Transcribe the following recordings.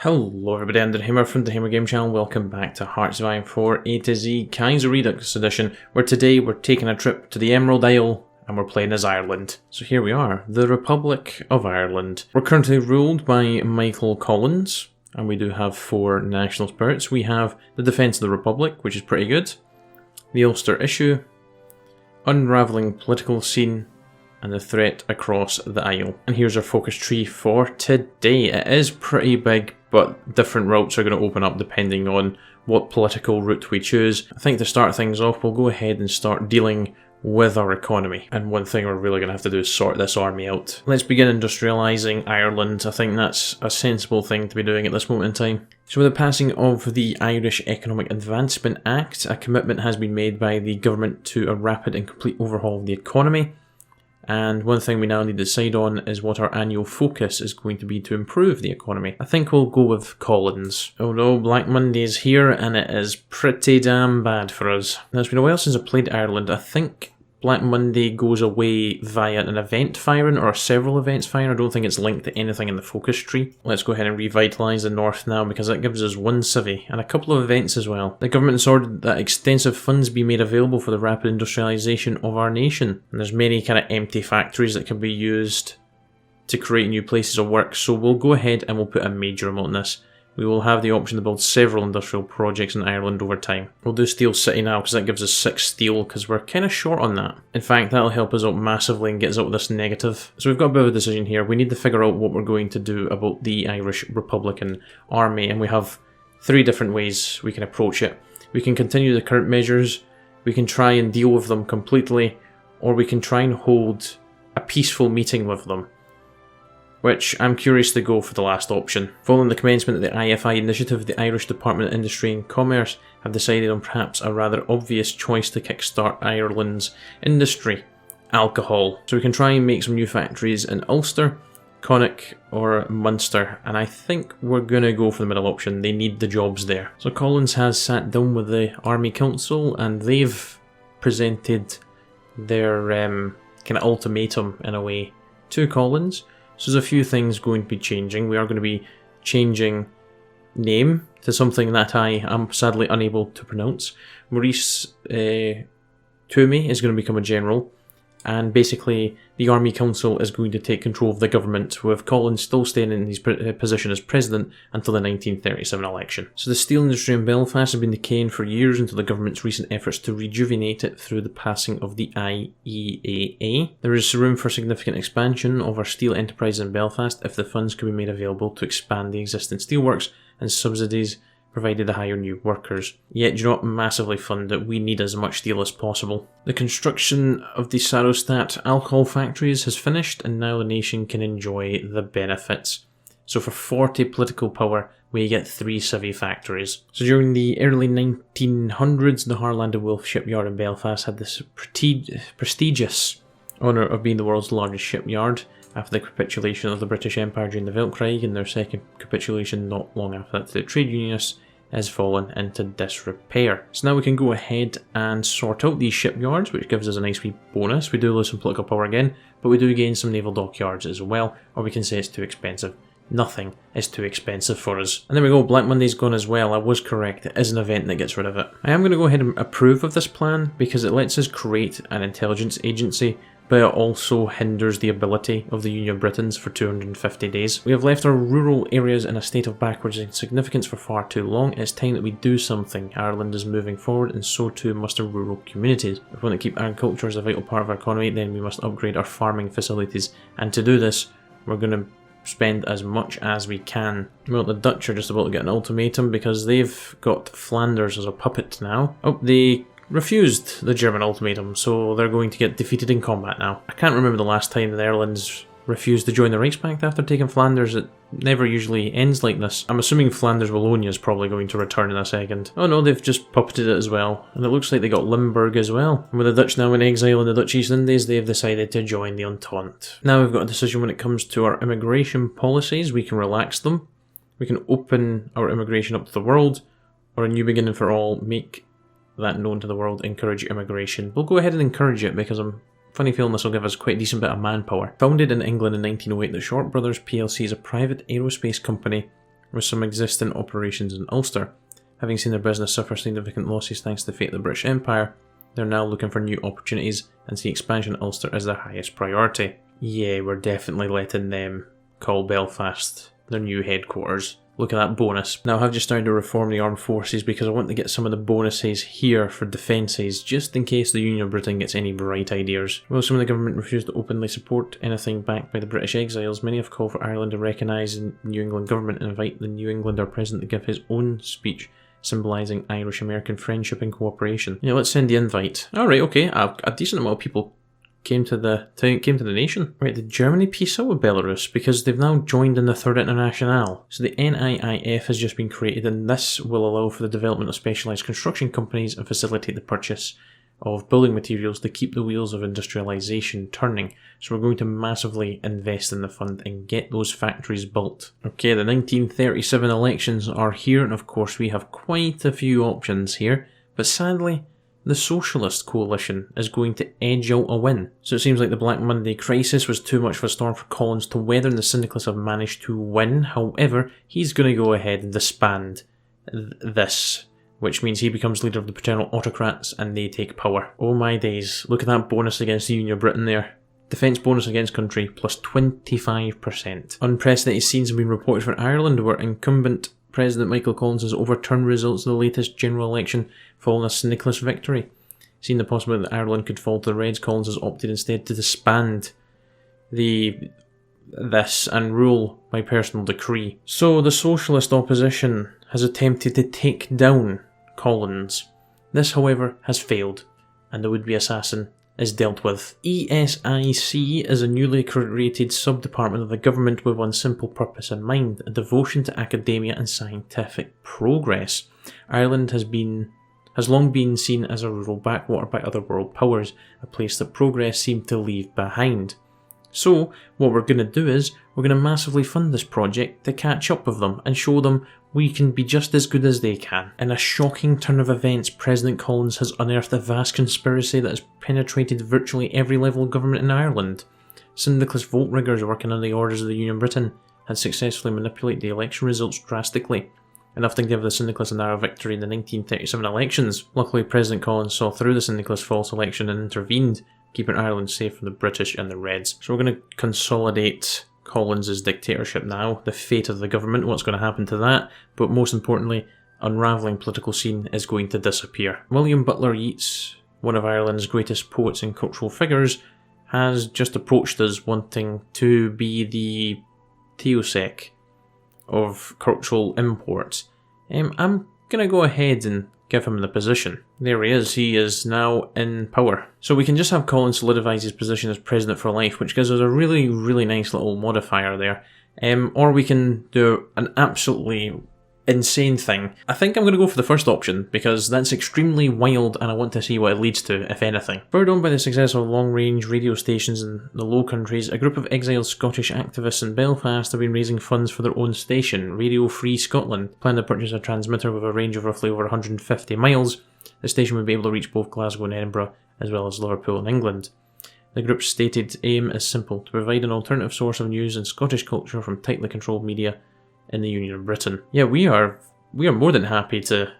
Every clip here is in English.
Hello everybody, I'm the Hammer from the Hammer Game Channel. Welcome back to HOI4 A to Z Kaiserredux Edition, where today we're taking a trip to the Emerald Isle and we're playing as Ireland. So here we are, the Republic of Ireland. We're currently ruled by Michael Collins, and we do have 4 national spirits. We have the Defence of the Republic, which is pretty good, the Ulster Issue, Unravelling Political Scene, and the Threat Across the Isle. And here's our focus tree for today. It is pretty big, but different routes are going to open up depending on what political route we choose. I think to start things off, we'll go ahead and start dealing with our economy. And one thing we're really going to have to do is sort this army out. Let's begin industrialising Ireland. I think that's a sensible thing to be doing at this moment in time. So with the passing of the Irish Economic Advancement Act, a commitment has been made by the government to a rapid and complete overhaul of the economy. And one thing we now need to decide on is what our annual focus is going to be to improve the economy. I think we'll go with Collins. Oh no, Black Monday is here and it is pretty damn bad for us. Now it's been a while since I played Ireland. I think Black Monday goes away via an event firing or several events firing. I don't think it's linked to anything in the focus tree. Let's go ahead and revitalise the north now because that gives us 1 civvy and a couple of events as well. The government has ordered that extensive funds be made available for the rapid industrialisation of our nation. And there's many kind of empty factories that can be used to create new places of work. So we'll go ahead and we'll put a major amount on this. We will have the option to build several industrial projects in Ireland over time. We'll do Steel City now because that gives us 6 steel because we're kind of short on that. In fact, that'll help us out massively and get us out of this negative. So we've got a bit of a decision here. We need to figure out what we're going to do about the Irish Republican Army, and we have 3 different ways we can approach it. We can continue the current measures, we can try and deal with them completely, or we can try and hold a peaceful meeting with them, which I'm curious to go for the last option. Following the commencement of the IFI initiative, the Irish Department of Industry and Commerce have decided on perhaps a rather obvious choice to kickstart Ireland's industry: alcohol. So we can try and make some new factories in Ulster, Connacht or Munster, and I think we're going to go for the middle option. They need the jobs there. So Collins has sat down with the Army Council and they've presented their kind of ultimatum in a way to Collins. So there's a few things going to be changing. We are going to be changing name to something that I am sadly unable to pronounce. Maurice Toomey is going to become a general, and basically the Army Council is going to take control of the government, with Collins still staying in his position as president until the 1937 election. So the steel industry in Belfast has been decaying for years until the government's recent efforts to rejuvenate it through the passing of the IEAA. There is room for significant expansion of our steel enterprise in Belfast if the funds could be made available to expand the existing steelworks and subsidies provided to hire new workers. Yet do not massively fund it. We need as much steel as possible. The construction of the Sarostat alcohol factories has finished and now the nation can enjoy the benefits. So for 40 political power, we get 3 civvy factories. So during the early 1900s, the Harland and Wolff shipyard in Belfast had this prestigious honour of being the world's largest shipyard after the capitulation of the British Empire during the Weltkrieg, and their second capitulation not long after that to the trade unionists has fallen into disrepair. So now we can go ahead and sort out these shipyards, which gives us a nice wee bonus. We do lose some political power again, but we do gain some naval dockyards as well, or we can say it's too expensive. Nothing is too expensive for us. And there we go, Black Monday's gone as well. I was correct, it is an event that gets rid of it. I am going to go ahead and approve of this plan because it lets us create an intelligence agency, but it also hinders the ability of the Union of Britons for 250 days. We have left our rural areas in a state of backwards insignificance for far too long. It's time that we do something. Ireland is moving forward and so too must our rural communities. If we want to keep agriculture as a vital part of our economy, then we must upgrade our farming facilities, and to do this we're going to spend as much as we can. Well, the Dutch are just about to get an ultimatum because they've got Flanders as a puppet now. Oh, they refused the German ultimatum, so they're going to get defeated in combat now. I can't remember the last time the Netherlands refused to join the Reichsbank after taking Flanders. It never usually ends like this. I'm assuming Flanders-Wallonia is probably going to return in a second. Oh no, they've just puppeted it as well. And it looks like they got Limburg as well. And with the Dutch now in exile in the Dutch East Indies, they've decided to join the Entente. Now we've got a decision when it comes to our immigration policies. We can relax them. We can open our immigration up to the world, or a new beginning for all, make that known to the world, encourage immigration. We'll go ahead and encourage it because I'm funny feeling this will give us quite a decent bit of manpower. Founded in England in 1908, the Short Brothers plc is a private aerospace company with some existing operations in Ulster. Having seen their business suffer significant losses thanks to the fate of the British Empire, they're now looking for new opportunities and see expansion in Ulster as their highest priority. Yeah, we're definitely letting them call Belfast their new headquarters. Look at that bonus. Now I have just started to reform the armed forces because I want to get some of the bonuses here for defences, just in case the Union of Britain gets any bright ideas. While some of the government refused to openly support anything backed by the British exiles, many have called for Ireland to recognise the New England government and invite the New Englander president to give his own speech symbolising Irish-American friendship and cooperation. Yeah, let's send the invite. Alright, okay, a decent amount of people came to the nation. Right, did Germany peace out with Belarus because they've now joined in the Third Internationale. So the NIIF has just been created, and this will allow for the development of specialised construction companies and facilitate the purchase of building materials to keep the wheels of industrialisation turning. So we're going to massively invest in the fund and get those factories built. Okay, the 1937 elections are here, and of course we have quite a few options here, but sadly the Socialist Coalition is going to edge out a win. So it seems like the Black Monday crisis was too much of a storm for Collins to weather, and the Syndicalists have managed to win. However, he's going to go ahead and disband this, which means he becomes leader of the paternal autocrats and they take power. Oh my days, look at that bonus against the Union of Britain there. Defence bonus against country plus 25%. Unprecedented scenes have been reported for Ireland, where incumbent President Michael Collins has overturned results of the latest general election following a Syndicalist victory. Seeing the possibility that Ireland could fall to the Reds, Collins has opted instead to disband this and rule by personal decree. So the socialist opposition has attempted to take down Collins. This, however, has failed, and the would-be assassin is dealt with. ESIC is a newly created sub-department of the government with one simple purpose in mind: a devotion to academia and scientific progress. Ireland has long been seen as a rural backwater by other world powers, a place that progress seemed to leave behind. So, what we're going to do is, we're going to massively fund this project to catch up with them and show them we can be just as good as they can. In a shocking turn of events, President Collins has unearthed a vast conspiracy that has penetrated virtually every level of government in Ireland. Syndicalist vote riggers working under the orders of the Union of Britain had successfully manipulated the election results drastically, enough to give the Syndicalists a narrow victory in the 1937 elections. Luckily, President Collins saw through the Syndicalist false election and intervened, keeping Ireland safe from the British and the Reds. So we're going to consolidate Collins' dictatorship now, the fate of the government, what's going to happen to that, but most importantly, unravelling political scene is going to disappear. William Butler Yeats, one of Ireland's greatest poets and cultural figures, has just approached us wanting to be the Taoiseach of cultural imports. I'm going to go ahead and give him the position. There he is now in power. So we can just have Collins solidify his position as president for life, which gives us a really, really nice little modifier there. Or we can do an absolutely insane thing. I think I'm going to go for the first option, because that's extremely wild and I want to see what it leads to, if anything. Spurred on by the success of long-range radio stations in the Low Countries, a group of exiled Scottish activists in Belfast have been raising funds for their own station, Radio Free Scotland. Plan to purchase a transmitter with a range of roughly over 150 miles. The station would be able to reach both Glasgow and Edinburgh, as well as Liverpool and England. The group's stated aim is simple: to provide an alternative source of news and Scottish culture from tightly controlled media in the Union of Britain. Yeah, we are more than happy to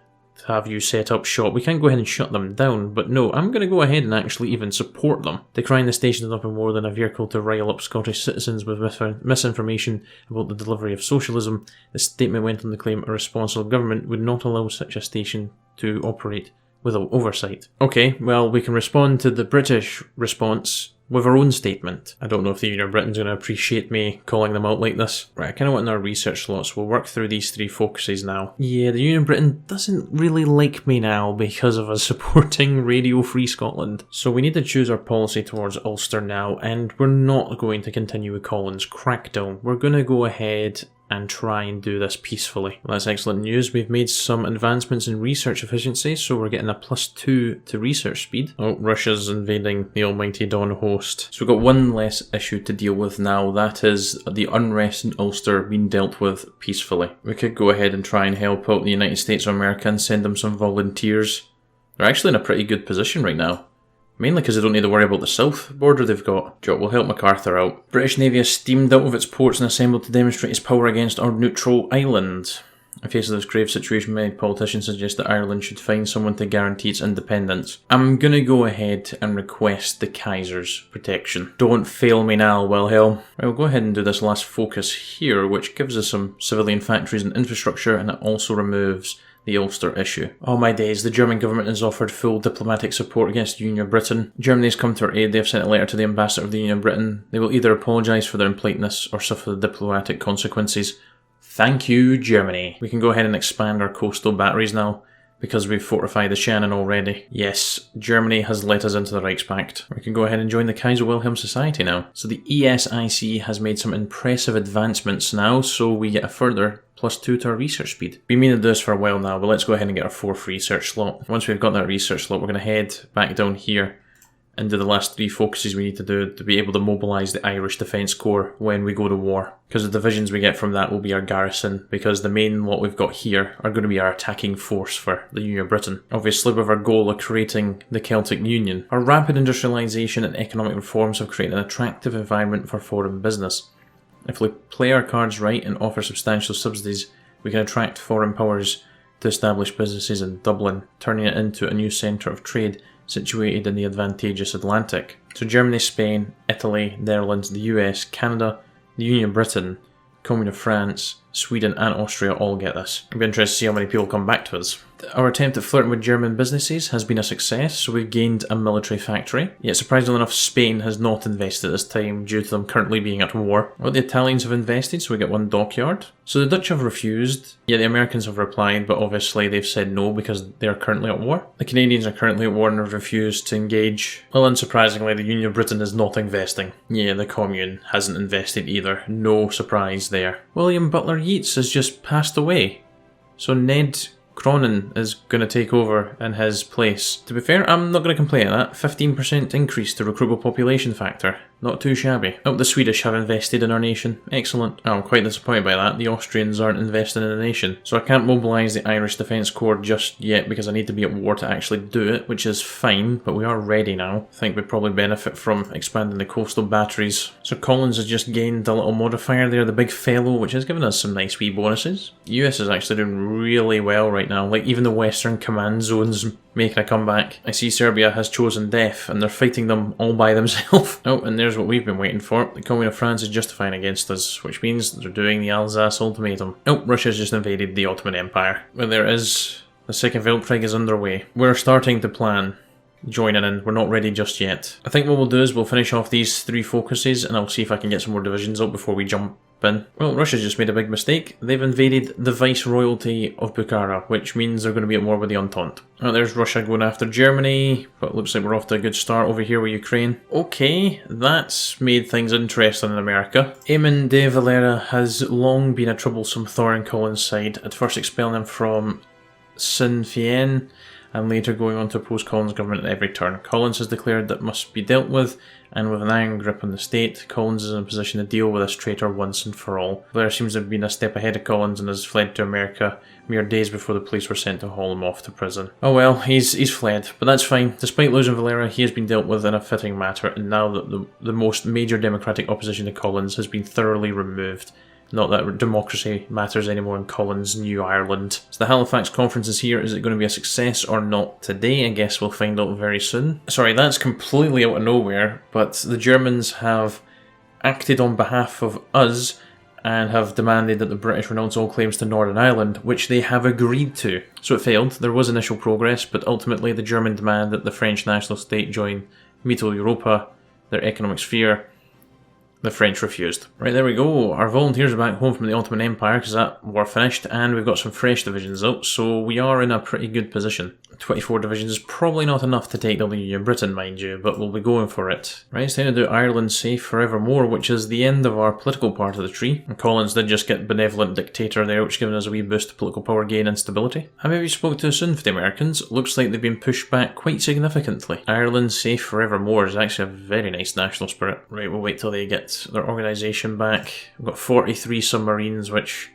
have you set up shop. We can't go ahead and shut them down, but no, I'm going to go ahead and actually even support them. Decrying the station is nothing more than a vehicle to rile up Scottish citizens with misinformation about the delivery of socialism. The statement went on to claim a responsible government would not allow such a station to operate without oversight. Okay, well, we can respond to the British response with our own statement. I don't know if the Union of Britain's going to appreciate me calling them out like this. Right, I kind of want in our research slots. We'll work through these three focuses now. Yeah, the Union of Britain doesn't really like me now because of us supporting Radio Free Scotland. So we need to choose our policy towards Ulster now, and we're not going to continue with Collins' crackdown. We're going to go ahead and try and do this peacefully. Well, that's excellent news. We've made some advancements in research efficiency, so we're getting a +2 to research speed. Oh, Russia's invading the almighty Dawn host. So we've got one less issue to deal with now. That is the unrest in Ulster being dealt with peacefully. We could go ahead and try and help out the United States of America and send them some volunteers. They're actually in a pretty good position right now. Mainly because they don't need to worry about the south border they've got. Joe will help MacArthur out. British Navy has steamed out of its ports and assembled to demonstrate its power against our neutral island. In face of this grave situation, many politicians suggest that Ireland should find someone to guarantee its independence. I'm gonna go ahead and request the Kaiser's protection. Don't fail me now, Wilhelm. Right, we'll go ahead and do this last focus here, which gives us some civilian factories and infrastructure, and it also removes the Ulster issue. Oh my days, the German government has offered full diplomatic support against the Union of Britain. Germany has come to our aid. They have sent a letter to the ambassador of the Union of Britain. They will either apologise for their impoliteness or suffer the diplomatic consequences. Thank you, Germany. We can go ahead and expand our coastal batteries now, because we've fortified the Shannon already. Yes, Germany has let us into the Reichspakt. We can go ahead and join the Kaiser Wilhelm Society now. So the ESIC has made some impressive advancements now, so we get a further +2 to our research speed. We've been meaning to do this for a while now, but let's go ahead and get our 4th research slot. Once we've got that research slot, we're going to head back down here and do the last 3 focuses we need to do to be able to mobilise the Irish Defence Corps when we go to war. Because the divisions we get from that will be our garrison, because the main lot we've got here are going to be our attacking force for the Union of Britain. Obviously with our goal of creating the Celtic Union. Our rapid industrialisation and economic reforms have created an attractive environment for foreign business. If we play our cards right and offer substantial subsidies, we can attract foreign powers to establish businesses in Dublin, turning it into a new centre of trade situated in the advantageous Atlantic. So Germany, Spain, Italy, Netherlands, the US, Canada, the Union of Britain, Commune of France, Sweden and Austria all get this. It'll be interesting to see how many people come back to us. Our attempt at flirting with German businesses has been a success, so we've gained a military factory. Yet surprisingly enough, Spain has not invested this time due to them currently being at war. Well, the Italians have invested, so we get 1 dockyard. So the Dutch have refused, yet the Americans have replied, but obviously they've said no because they are currently at war. The Canadians are currently at war and have refused to engage. Well, unsurprisingly, the Union of Britain is not investing. Yeah, the Commune hasn't invested either. No surprise there. William Butler Yeats has just passed away. So Ned Cronin is going to take over in his place. To be fair, I'm not going to complain at that. 15% increase to recruitable population factor. Not too shabby. Oh, the Swedish have invested in our nation. Excellent. Oh, I'm quite disappointed by that. The Austrians aren't investing in the nation. So I can't mobilise the Irish Defence Corps just yet because I need to be at war to actually do it, which is fine, but we are ready now. I think we probably benefit from expanding the coastal batteries. So Collins has just gained a little modifier there, the big fellow, which has given us some nice wee bonuses. The US is actually doing really well right now. Like, even the Western Command Zone's making a comeback. I see Serbia has chosen death, and they're fighting them all by themselves. Oh, and there's what we've been waiting for. The Commune of France is justifying against us, which means they're doing the Alsace Ultimatum. Oh, Russia's just invaded the Ottoman Empire. Well, there is. The Second Weltkrieg is underway. We're starting to plan joining in. We're not ready just yet. I think what we'll do is we'll finish off these 3 focuses, and I'll see if I can get some more divisions up before we jump in. Well, Russia's just made a big mistake. They've invaded the Viceroyalty of Bukhara, which means they're going to be at war with the Entente. Oh, there's Russia going after Germany, but it looks like we're off to a good start over here with Ukraine. Okay, that's made things interesting in America. Eamon de Valera has long been a troublesome thorn in Collins' side, at first expelling him from Sinn Féin, and later going on to oppose Collins' government at every turn. Collins has declared that must be dealt with, and with an iron grip on the state, Collins is in a position to deal with this traitor once and for all. Blair seems to have been a step ahead of Collins and has fled to America mere days before the police were sent to haul him off to prison. Oh well, he's fled, but that's fine. Despite losing Valera, he has been dealt with in a fitting matter, and now that the most major democratic opposition to Collins has been thoroughly removed. Not that democracy matters anymore in Collins' New Ireland. So the Halifax conference is here. Is it going to be a success or not today? I guess we'll find out very soon. Sorry, that's completely out of nowhere, but the Germans have acted on behalf of us and have demanded that the British renounce all claims to Northern Ireland, which they have agreed to. So it failed. There was initial progress, but ultimately the German demand that the French national state join Mittel Europa, their economic sphere. The French refused. Right, there we go. Our volunteers are back home from the Ottoman Empire because that war finished, and we've got some fresh divisions out, so we are in a pretty good position. 24 divisions is probably not enough to take down the Union of Britain, mind you, but we'll be going for it. Right, it's time to do Ireland safe forevermore, which is the end of our political part of the tree. And Collins did just get benevolent dictator there, which given us a wee boost to political power gain and stability. I maybe spoke too soon for the Americans. Looks like they've been pushed back quite significantly. Ireland safe forevermore is actually a very nice national spirit. Right, we'll wait till they get their organisation back. We've got 43 submarines, which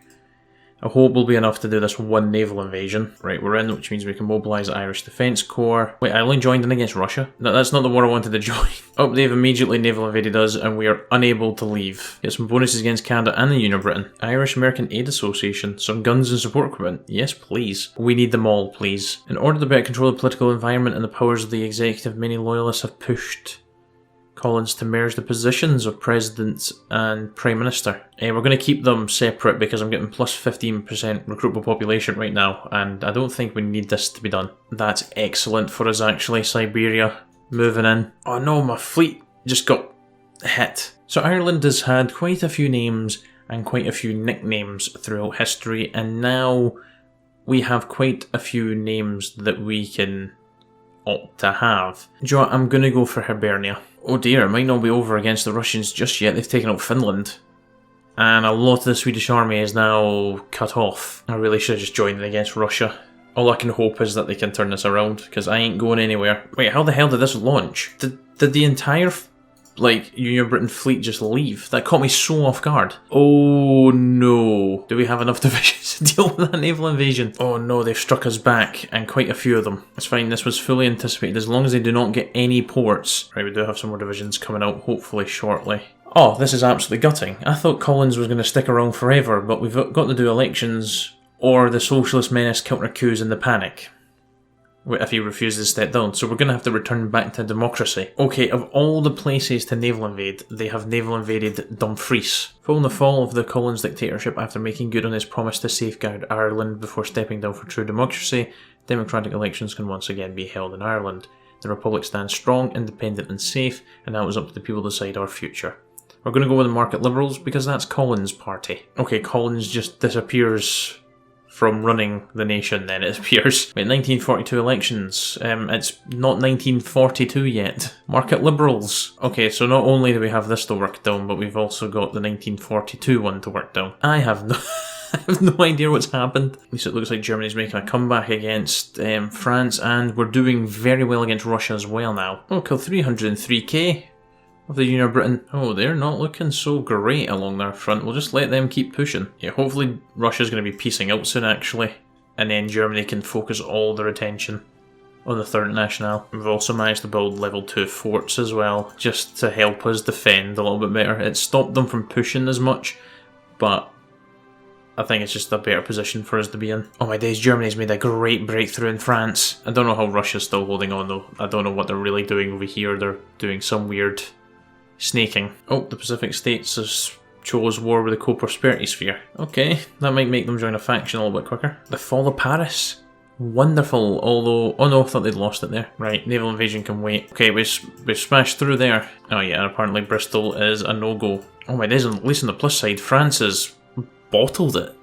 I hope we'll be enough to do this one naval invasion. Right, we're in, which means we can mobilise the Irish Defence Corps. Wait, I only joined in against Russia? No, that's not the war I wanted to join. Oh, they've immediately naval invaded us and we are unable to leave. Get some bonuses against Canada and the Union of Britain. Irish-American Aid Association. Some guns and support equipment. Yes, please. We need them all, please. In order to better control the political environment and the powers of the executive, many loyalists have pushed Collins to merge the positions of President and Prime Minister. We're going to keep them separate because I'm getting plus 15% recruitable population right now, and I don't think we need this to be done. That's excellent for us actually, Siberia moving in. Oh no, my fleet just got hit. So Ireland has had quite a few names and quite a few nicknames throughout history, and now we have quite a few names that we can opt to have. Do you know what? I'm going to go for Hibernia. Oh dear, it might not be over against the Russians just yet. They've taken out Finland. And a lot of the Swedish army is now cut off. I really should have just joined in against Russia. All I can hope is that they can turn this around, because I ain't going anywhere. Wait, how the hell did this launch? Did the entire Union of Britain fleet just leave? That caught me so off guard. Oh no. Do we have enough divisions to deal with that naval invasion? Oh no, they've struck us back, and quite a few of them. It's fine, this was fully anticipated, as long as they do not get any ports. Right, we do have some more divisions coming out, hopefully shortly. Oh, this is absolutely gutting. I thought Collins was going to stick around forever, but we've got to do elections, or the socialist menace counter-coups in the panic if he refuses to step down, so we're going to have to return back to democracy. Okay, of all the places to naval invade, they have naval invaded Dumfries. Following the fall of the Collins dictatorship after making good on his promise to safeguard Ireland before stepping down for true democracy, democratic elections can once again be held in Ireland. The Republic stands strong, independent and safe, and now it's up to the people to decide our future. We're going to go with the Market Liberals because that's Collins' party. Okay, Collins just disappears from running the nation then, it appears. Wait, 1942 elections. It's not 1942 yet. Market Liberals. Okay, so not only do we have this to work down, but we've also got the 1942 one to work down. I have no idea what's happened. At least it looks like Germany's making a comeback against France, and we're doing very well against Russia as well now. Oh, kill 303k. Of the Union of Britain. Oh, they're not looking so great along their front. We'll just let them keep pushing. Yeah, hopefully Russia's going to be piecing out soon, actually. And then Germany can focus all their attention on the Third National. We've also managed to build level 2 forts as well, just to help us defend a little bit better. It stopped them from pushing as much, but I think it's just a better position for us to be in. Oh my days, Germany's made a great breakthrough in France. I don't know how Russia's still holding on though. I don't know what they're really doing over here. They're doing some weird snaking. Oh, the Pacific States has chose war with the co-prosperity sphere. Okay, that might make them join a faction a little bit quicker. The fall of Paris. Wonderful, although... Oh no, I thought they'd lost it there. Right, naval invasion can wait. Okay, we've smashed through there. Oh yeah, and apparently Bristol is a no-go. Oh my days, at least on the plus side, France has bottled it.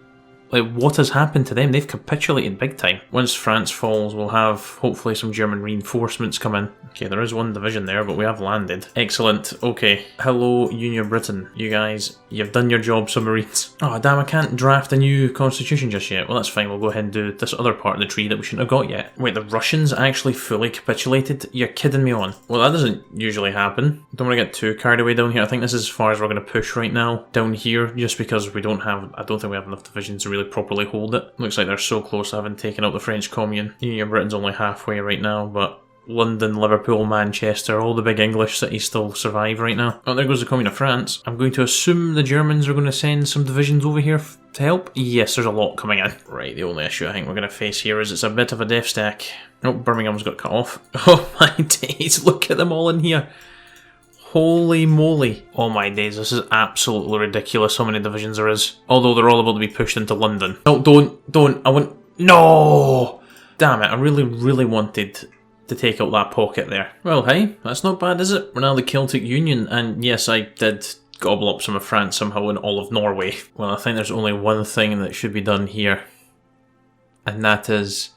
Like, what has happened to them? They've capitulated big time. Once France falls, we'll have, hopefully, some German reinforcements come in. Okay, there is one division there, but we have landed. Excellent. Okay. Hello, Union of Britain. You guys, you've done your job, submarines. Oh, damn, I can't draft a new constitution just yet. Well, that's fine. We'll go ahead and do this other part of the tree that we shouldn't have got yet. Wait, the Russians actually fully capitulated? You're kidding me on. Well, that doesn't usually happen. Don't want to get too carried away down here. I think this is as far as we're going to push right now. Down here, just because we don't have... I don't think we have enough divisions to really properly hold it. Looks like they're so close to having taken out the French Commune. Union of Britain's only halfway right now, but London, Liverpool, Manchester, all the big English cities still survive right now. Oh, there goes the Commune of France. I'm going to assume the Germans are going to send some divisions over here to help. Yes, there's a lot coming in. Right, the only issue I think we're going to face here is it's a bit of a death stack. Oh, Birmingham's got cut off. Oh my days, look at them all in here. Holy moly. Oh my days, this is absolutely ridiculous how many divisions there is. Although they're all about to be pushed into London. No, don't, I want... No! Damn it, I really wanted to take out that pocket there. Well, hey, that's not bad, is it? We're now the Celtic Union, and yes, I did gobble up some of France somehow in all of Norway. Well, I think there's only one thing that should be done here, and that is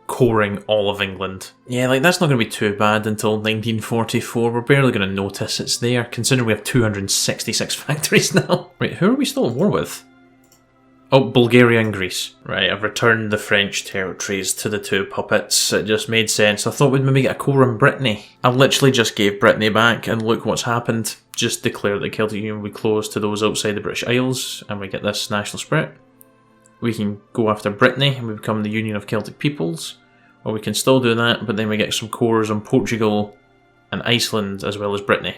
coring all of England. Yeah, like, that's not going to be too bad until 1944. We're barely going to notice it's there, considering we have 266 factories now. Wait, who are we still at war with? Oh, Bulgaria and Greece. Right, I've returned the French territories to the two puppets. It just made sense. I thought we'd maybe get a core in Brittany. I literally just gave Brittany back, and look what's happened. Just declared the Celtic Union will be closed to those outside the British Isles, and we get this national spirit. we can go after Brittany and we become the Union of Celtic Peoples, or we can still do that, but then we get some cores on Portugal and Iceland as well as Brittany.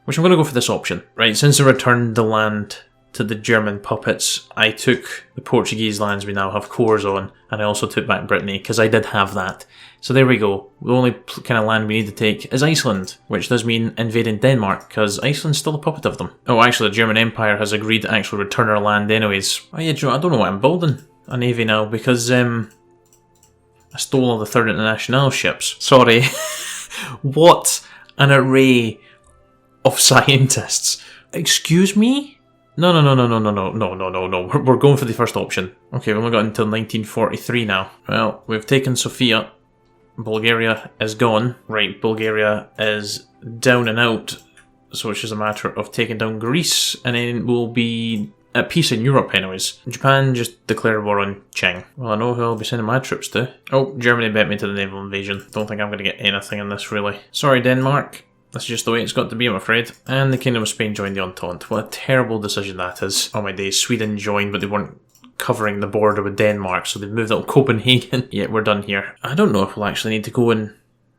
Which I'm going to go for this option. Right, since I returned the land to the German puppets, I took the Portuguese lands we now have cores on, and I also took back Brittany, because I did have that. So there we go. The only kind of land we need to take is Iceland, which does mean invading Denmark, because Iceland's still a puppet of them. Oh, actually, the German Empire has agreed to actually return our land anyways. Oh yeah, Joe, I don't know what I'm building a navy now, because I stole all the Third International ships. Sorry. What an array of scientists. Excuse me? No. We're going for the first option. Okay, we've only got until 1943 now. Well, we've taken Sofia. Bulgaria is gone. Right, Bulgaria is down and out. So it's just a matter of taking down Greece, and then we'll be at peace in Europe anyways. Japan just declared war on Qing. Well, I know who I'll be sending my troops to. Oh, Germany bet me to the naval invasion. Don't think I'm going to get anything in this, really. Sorry, Denmark. That's just the way it's got to be, I'm afraid. And the Kingdom of Spain joined the Entente. What a terrible decision that is. Oh my days, Sweden joined, but they weren't covering the border with Denmark, so they've moved out of Copenhagen. Yeah, we're done here. I don't know if we'll actually need to go and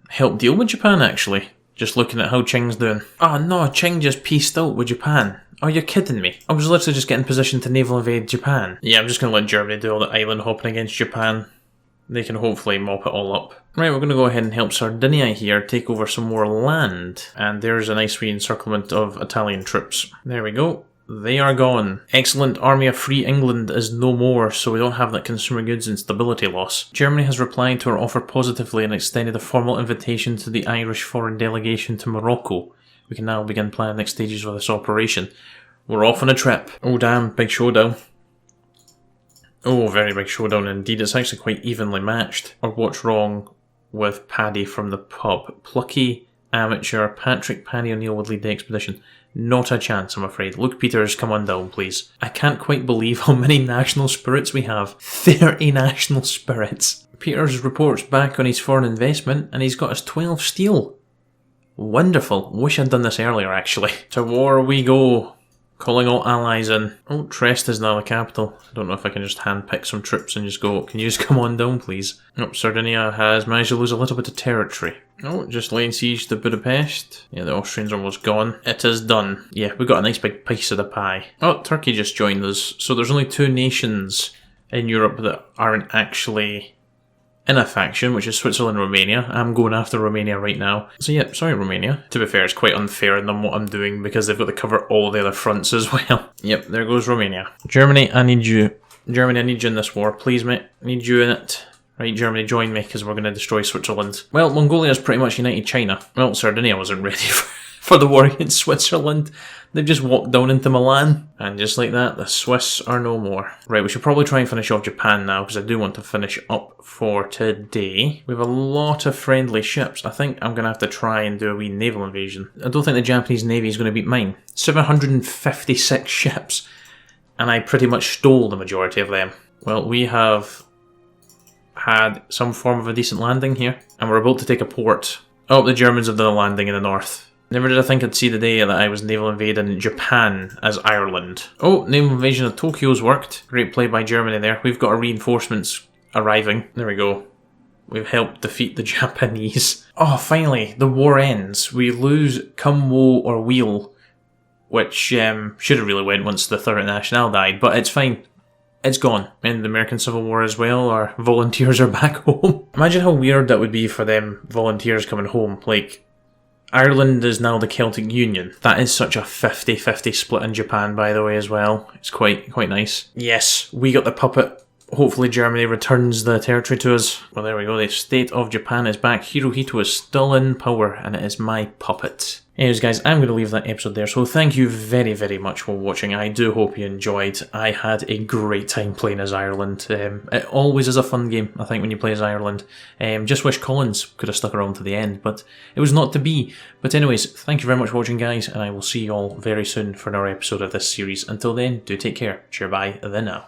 help deal with Japan, actually. Just looking at how Qing's doing. Oh no, Qing just pieced out with Japan. Oh, you're kidding me. I was literally just getting positioned to naval invade Japan. Yeah, I'm just going to let Germany do all the island hopping against Japan. They can hopefully mop it all up. Right, we're going to go ahead and help Sardinia here take over some more land. And there's a nice re-encirclement of Italian troops. There we go. They are gone. Excellent. Army of Free England is no more, so we don't have that consumer goods instability loss. Germany has replied to our offer positively and extended a formal invitation to the Irish foreign delegation to Morocco. We can now begin planning the next stages of this operation. We're off on a trip. Oh damn, big showdown. Oh, very big showdown indeed. It's actually quite evenly matched. Or what's wrong with Paddy from the pub? Plucky, amateur, Patrick Paddy O'Neill would lead the expedition. Not a chance, I'm afraid. Luke Peters, come on down, please. I can't quite believe how many national spirits we have. 30 national spirits. Peters reports back on his foreign investment, and he's got us 12 steel. Wonderful. Wish I'd done this earlier, actually. To war we go. Calling all allies in. Oh, Trieste is now the capital. I don't know if I can just handpick some troops and just go, can you just come on down, please? Oh, Sardinia has managed to lose a little bit of territory. Oh, just laying siege to Budapest. Yeah, the Austrians are almost gone. It is done. Yeah, we got a nice big piece of the pie. Oh, Turkey just joined us. So there's only 2 nations in Europe that aren't actually in a faction, which is Switzerland and Romania. I'm going after Romania right now. So yeah, sorry Romania. To be fair, it's quite unfair in them what I'm doing because they've got to cover all the other fronts as well. Yep, there goes Romania. Germany, I need you. Germany, I need you in this war. Please, mate. I need you in it. Right, Germany, join me because we're going to destroy Switzerland. Well, Mongolia's pretty much united China. Well, Sardinia wasn't ready for the war against Switzerland. They've just walked down into Milan, and just like that, the Swiss are no more. Right, we should probably try and finish off Japan now, because I do want to finish up for today. We have a lot of friendly ships. I think I'm going to have to try and do a wee naval invasion. I don't think the Japanese Navy is going to beat mine. 756 ships, and I pretty much stole the majority of them. Well, we have had some form of a decent landing here, and we're about to take a port. Oh, the Germans have done a landing in the north. Never did I think I'd see the day that I was naval invading Japan as Ireland. Oh, naval invasion of Tokyo's worked. Great play by Germany there. We've got our reinforcements arriving. There we go. We've helped defeat the Japanese. Oh, finally, the war ends. We lose Come Wo or Wheel, which should have really went once the Third International died, but it's fine. It's gone. And the American Civil War as well. Our volunteers are back home. Imagine how weird that would be for them volunteers coming home. Like, Ireland is now the Celtic Union. That is such a 50-50 split in Japan, by the way, as well. It's quite nice. Yes, we got the puppet. Hopefully Germany returns the territory to us. Well, there we go. The state of Japan is back. Hirohito is still in power, and it is my puppet. Anyways, guys, I'm going to leave that episode there. So thank you very, very much for watching. I do hope you enjoyed. I had a great time playing as Ireland. It always is a fun game, I think, when you play as Ireland. Just wish Collins could have stuck around to the end, but it was not to be. But anyways, thank you very much for watching, guys, and I will see you all very soon for another episode of this series. Until then, do take care. Cheer bye, then now.